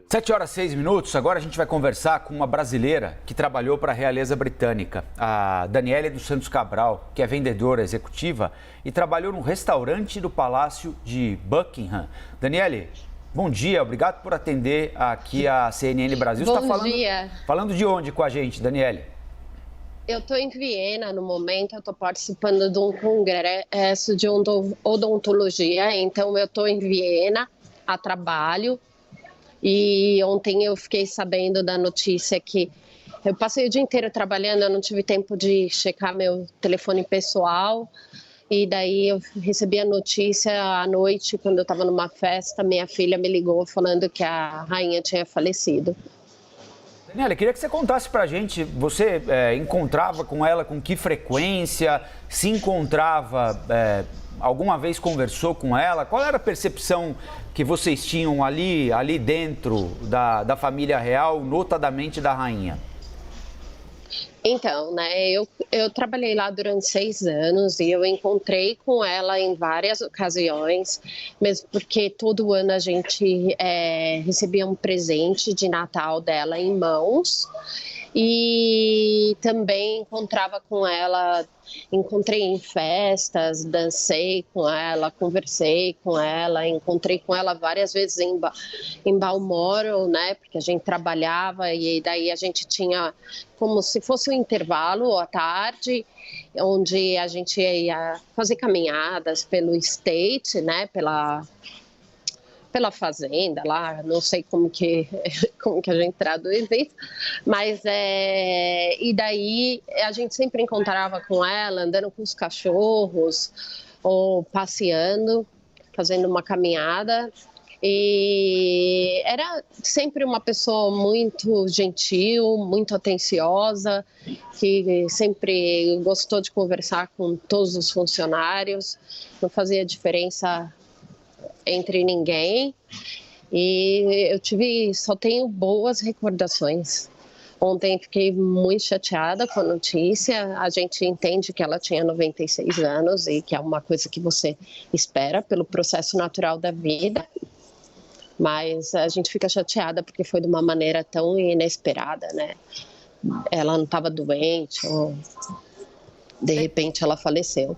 7h06. Agora a gente vai conversar com uma brasileira que trabalhou para a realeza britânica, a Daniele dos Santos Cabral, que é vendedora executiva e trabalhou no restaurante do Palácio de Buckingham. Daniele, bom dia, obrigado por atender aqui a CNN Brasil. Bom dia. Falando de onde com a gente, Daniele? Eu estou em Viena no momento, eu estou participando de um congresso de odontologia, então eu estou em Viena a trabalho. E ontem eu fiquei sabendo da notícia que eu passei o dia inteiro trabalhando, eu não tive tempo de checar meu telefone pessoal. E daí eu recebi a notícia à noite, quando eu estava numa festa, minha filha me ligou falando que a rainha tinha falecido. Daniela, queria que você contasse pra gente, você encontrava com ela com que frequência, se encontrava, alguma vez conversou com ela? Qual era a percepção que vocês tinham ali dentro da família real, notadamente da rainha? Então, né, eu trabalhei lá durante 6 anos e eu encontrei com ela em várias ocasiões, mesmo porque todo ano a gente recebia um presente de Natal dela em mãos. E também encontrava com ela, encontrei em festas, dancei com ela, conversei com ela, encontrei com ela várias vezes em Balmoral, né, porque a gente trabalhava e daí a gente tinha como se fosse um intervalo à tarde, onde a gente ia fazer caminhadas pelo estate, né, pela fazenda lá, não sei como que a gente traduz isso, mas e daí a gente sempre encontrava com ela andando com os cachorros ou passeando, fazendo uma caminhada. E era sempre uma pessoa muito gentil, muito atenciosa, que sempre gostou de conversar com todos os funcionários, não fazia diferença entre ninguém, e só tenho boas recordações. Ontem fiquei muito chateada com a notícia. A gente entende que ela tinha 96 anos e que é uma coisa que você espera pelo processo natural da vida, mas a gente fica chateada porque foi de uma maneira tão inesperada, né? Ela não estava doente, ou de repente ela faleceu.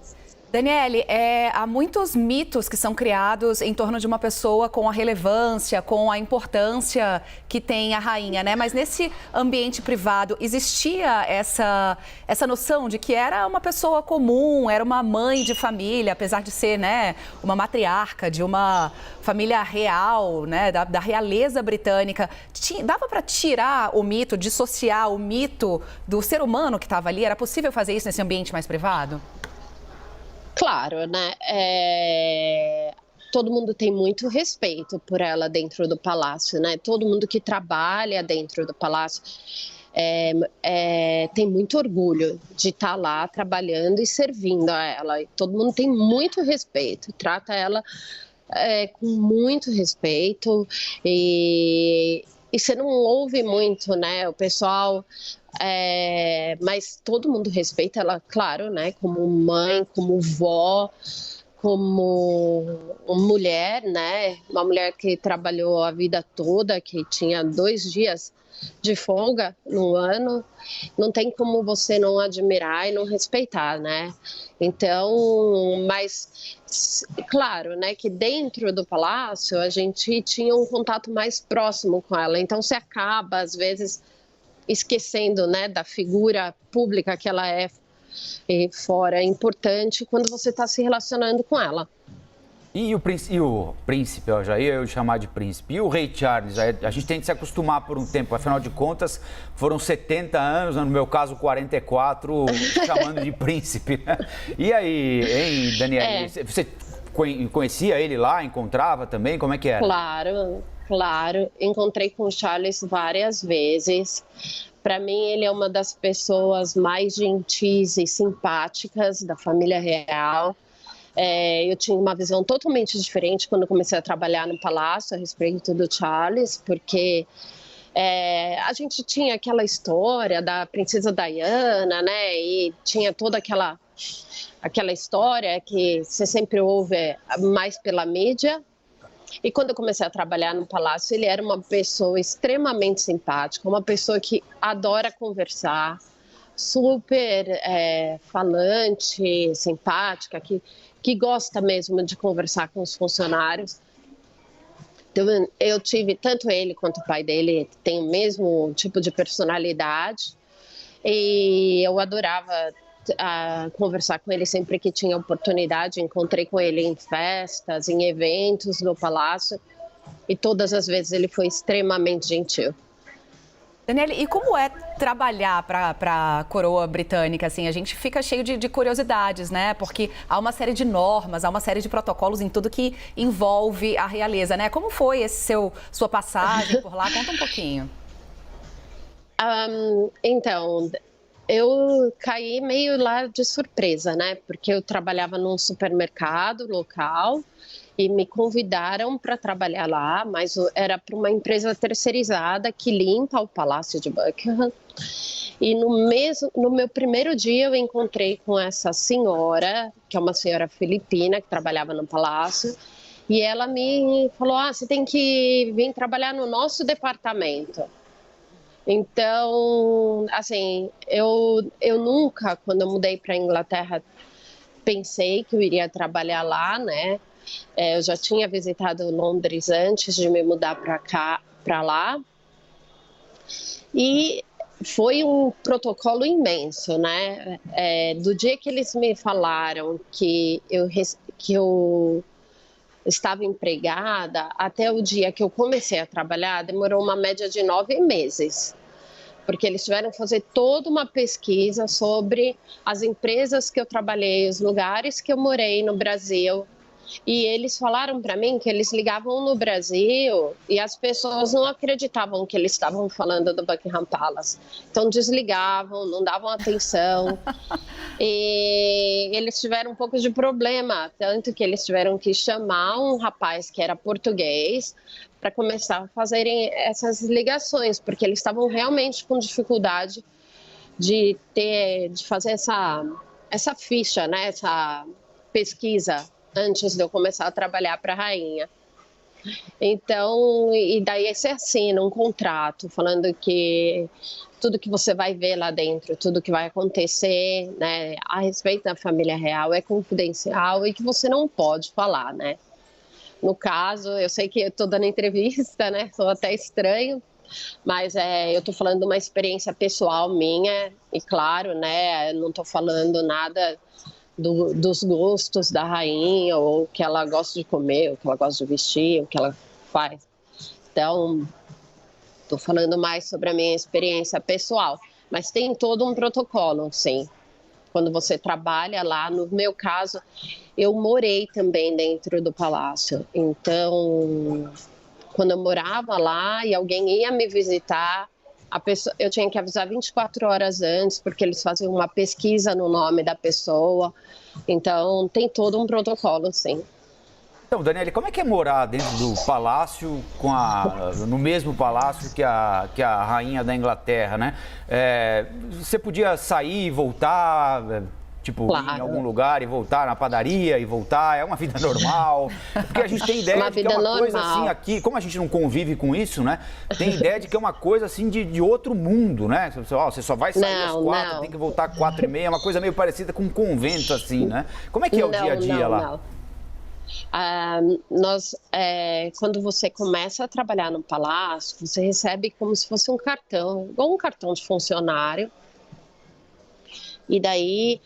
Daniele, há muitos mitos que são criados em torno de uma pessoa com a relevância, com a importância que tem a rainha, né? Mas nesse ambiente privado, existia essa noção de que era uma pessoa comum, era uma mãe de família, apesar de ser, né, uma matriarca de uma família real, né, da realeza britânica. Dava para tirar o mito, dissociar o mito do ser humano que estava ali? Era possível fazer isso nesse ambiente mais privado? Claro, né? Todo mundo tem muito respeito por ela dentro do palácio, né? Todo mundo que trabalha dentro do palácio tem muito orgulho de estar lá trabalhando e servindo a ela. Todo mundo tem muito respeito, trata ela com muito respeito e você não ouve muito, né? O pessoal... mas todo mundo respeita ela, claro, né? Como mãe, como vó, como uma mulher, né? Uma mulher que trabalhou a vida toda, que tinha 2 dias de folga no ano. Não tem como você não admirar e não respeitar, né? Então, mas claro, né, que dentro do palácio a gente tinha um contato mais próximo com ela. Então, você acaba, às vezes, esquecendo, né, da figura pública que ela é fora. É importante quando você está se relacionando com ela. E o príncipe, eu já ia chamar de príncipe, e o rei Charles? A gente tem que se acostumar por um tempo, afinal de contas, foram 70 anos, no meu caso 44, chamando de príncipe. E aí, hein, Daniela, você conhecia ele lá, encontrava também, como é que era? Claro, encontrei com o Charles várias vezes. Para mim, ele é uma das pessoas mais gentis e simpáticas da família real. Eu tinha uma visão totalmente diferente quando comecei a trabalhar no palácio a respeito do Charles, porque a gente tinha aquela história da princesa Diana, né? E tinha toda aquela história que você sempre ouve mais pela mídia. E quando eu comecei a trabalhar no palácio, ele era uma pessoa extremamente simpática, uma pessoa que adora conversar, super falante, simpática, que gosta mesmo de conversar com os funcionários. Então, eu tive, tanto ele quanto o pai dele tem o mesmo tipo de personalidade, e eu adorava conversar com ele sempre que tinha oportunidade. Encontrei com ele em festas, em eventos no palácio, e todas as vezes ele foi extremamente gentil. Daniele, e como é trabalhar para a coroa britânica? Assim, a gente fica cheio de curiosidades, né? Porque há uma série de normas, há uma série de protocolos em tudo que envolve a realeza, né? Como foi sua passagem por lá? Conta um pouquinho. Então, eu caí meio lá de surpresa, né? Porque eu trabalhava num supermercado local e me convidaram para trabalhar lá, mas era para uma empresa terceirizada que limpa o Palácio de Buckingham. E no meu primeiro dia eu encontrei com essa senhora, que é uma senhora filipina que trabalhava no palácio, e ela me falou: você tem que vir trabalhar no nosso departamento. Então, assim, eu nunca, quando eu mudei para a Inglaterra, pensei que eu iria trabalhar lá, né? Eu já tinha visitado Londres antes de me mudar para lá. E foi um protocolo imenso, né? Do dia que eles me falaram que eu estava empregada, até o dia que eu comecei a trabalhar, demorou uma média de 9 meses. Porque eles tiveram que fazer toda uma pesquisa sobre as empresas que eu trabalhei, os lugares que eu morei no Brasil. E eles falaram para mim que eles ligavam no Brasil e as pessoas não acreditavam que eles estavam falando do Buckingham Palace. Então desligavam, não davam atenção. E eles tiveram um pouco de problema, tanto que eles tiveram que chamar um rapaz que era português para começar a fazerem essas ligações, porque eles estavam realmente com dificuldade de fazer essa ficha, né, essa pesquisa antes de eu começar a trabalhar para a rainha. Então, e daí você assina um contrato falando que tudo que você vai ver lá dentro, tudo que vai acontecer, né, a respeito da família real é confidencial e que você não pode falar, né? No caso, eu sei que eu estou dando entrevista, né, sou até estranho, mas eu estou falando de uma experiência pessoal minha e, claro, né, não estou falando nada dos gostos da rainha, ou o que ela gosta de comer, o que ela gosta de vestir, o que ela faz. Então, estou falando mais sobre a minha experiência pessoal, mas tem todo um protocolo, sim. Quando você trabalha lá, no meu caso, eu morei também dentro do palácio. Então, quando eu morava lá e alguém ia me visitar, eu tinha que avisar 24 horas antes, porque eles faziam uma pesquisa no nome da pessoa. Então, tem todo um protocolo, sim. Então, Daniele, como é que é morar dentro do palácio, no mesmo palácio que a rainha da Inglaterra, né? Você podia sair e voltar, tipo, Claro. Ir em algum lugar e voltar na padaria e voltar, é uma vida normal. Porque a gente tem ideia de que é uma coisa assim aqui, como a gente não convive com isso, né? Tem ideia de que é uma coisa assim de outro mundo, né? Você só vai sair às 4, tem que voltar às 4h30, é uma coisa meio parecida com um convento assim, né? Como é que é o dia a dia lá? Quando você começa a trabalhar no palácio, você recebe como se fosse um cartão, igual um cartão de funcionário. E daí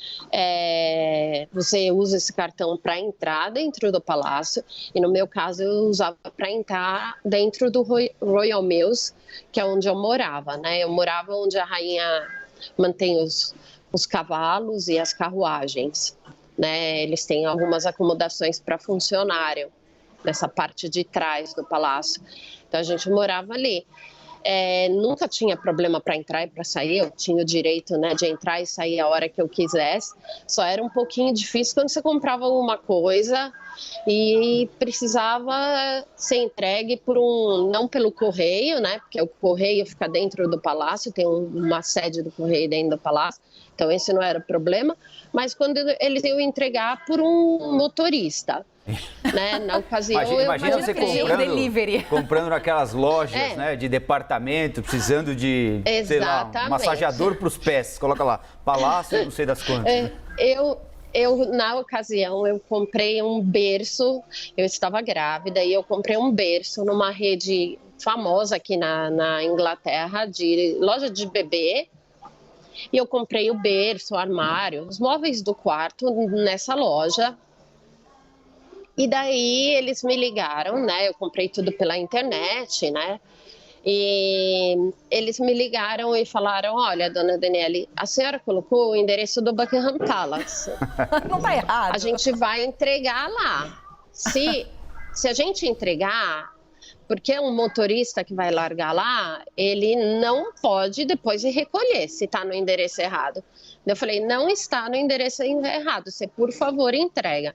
você usa esse cartão para entrar dentro do palácio. E no meu caso eu usava para entrar dentro do Royal Mills, que é onde eu morava, né? Eu morava onde a rainha mantém os cavalos e as carruagens, né? Eles têm algumas acomodações para funcionário nessa parte de trás do palácio. Então a gente morava ali. Nunca tinha problema para entrar e para sair, eu tinha o direito, né, de entrar e sair a hora que eu quisesse. Só era um pouquinho difícil quando você comprava alguma coisa e precisava ser entregue não pelo correio, né? Porque o correio fica dentro do palácio, tem uma sede do correio dentro do palácio, então esse não era o problema, mas quando eles iam entregar por um motorista. Né? Na ocasião, imagina você comprando naquelas lojas, né, de departamento, precisando de, sei lá, um massageador para os pés. Coloca lá, palácio, não sei das quantas. Né? Na ocasião, eu comprei um berço, eu estava grávida, e eu comprei um berço numa rede famosa aqui na Inglaterra, de loja de bebê. E eu comprei o berço, o armário, os móveis do quarto nessa loja. E daí eles me ligaram, né? Eu comprei tudo pela internet, né? E eles me ligaram e falaram: olha, dona Daniele, a senhora colocou o endereço do Buckingham Palace. Não tá errado. A gente vai entregar lá. Se a gente entregar, porque é um motorista que vai largar lá, ele não pode depois ir recolher se está no endereço errado. Eu falei: não está no endereço errado, você por favor entrega.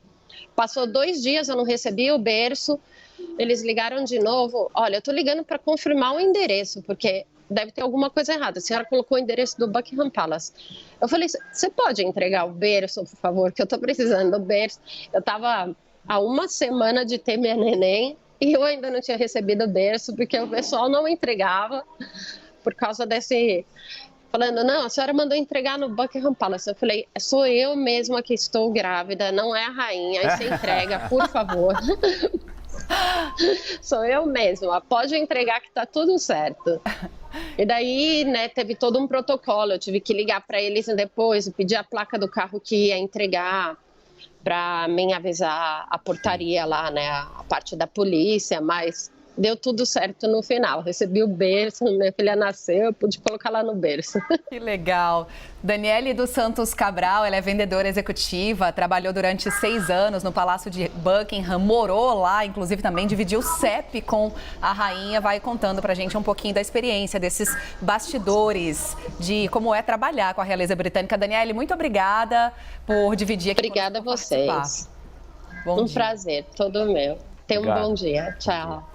Passou 2 dias, eu não recebi o berço. Eles ligaram de novo: olha, eu tô ligando para confirmar o endereço, porque deve ter alguma coisa errada. A senhora colocou o endereço do Buckingham Palace. Eu falei: você pode entregar o berço, por favor, que eu tô precisando do berço. Eu tava há 1 semana de ter minha neném e eu ainda não tinha recebido o berço, porque o pessoal não entregava por causa desse... Falando: não, a senhora mandou entregar no Buckingham Palace. Eu falei: sou eu mesma que estou grávida, não é a rainha. Aí você entrega, por favor. Sou eu mesma, pode entregar que tá tudo certo. E daí, né, teve todo um protocolo. Eu tive que ligar para eles depois, pedir a placa do carro que ia entregar, para me avisar a portaria lá, né, a parte da polícia, mas... deu tudo certo no final. Recebi o berço, minha filha nasceu, eu pude colocar lá no berço. Que legal. Daniele dos Santos Cabral, ela é vendedora executiva, trabalhou durante 6 anos no Palácio de Buckingham, morou lá, inclusive também dividiu o CEP com a rainha. Vai contando pra gente um pouquinho da experiência, desses bastidores, de como é trabalhar com a realeza britânica. Daniele, muito obrigada por dividir aqui. Obrigada a vocês. Um prazer, todo meu. Tenha um bom dia. Tchau.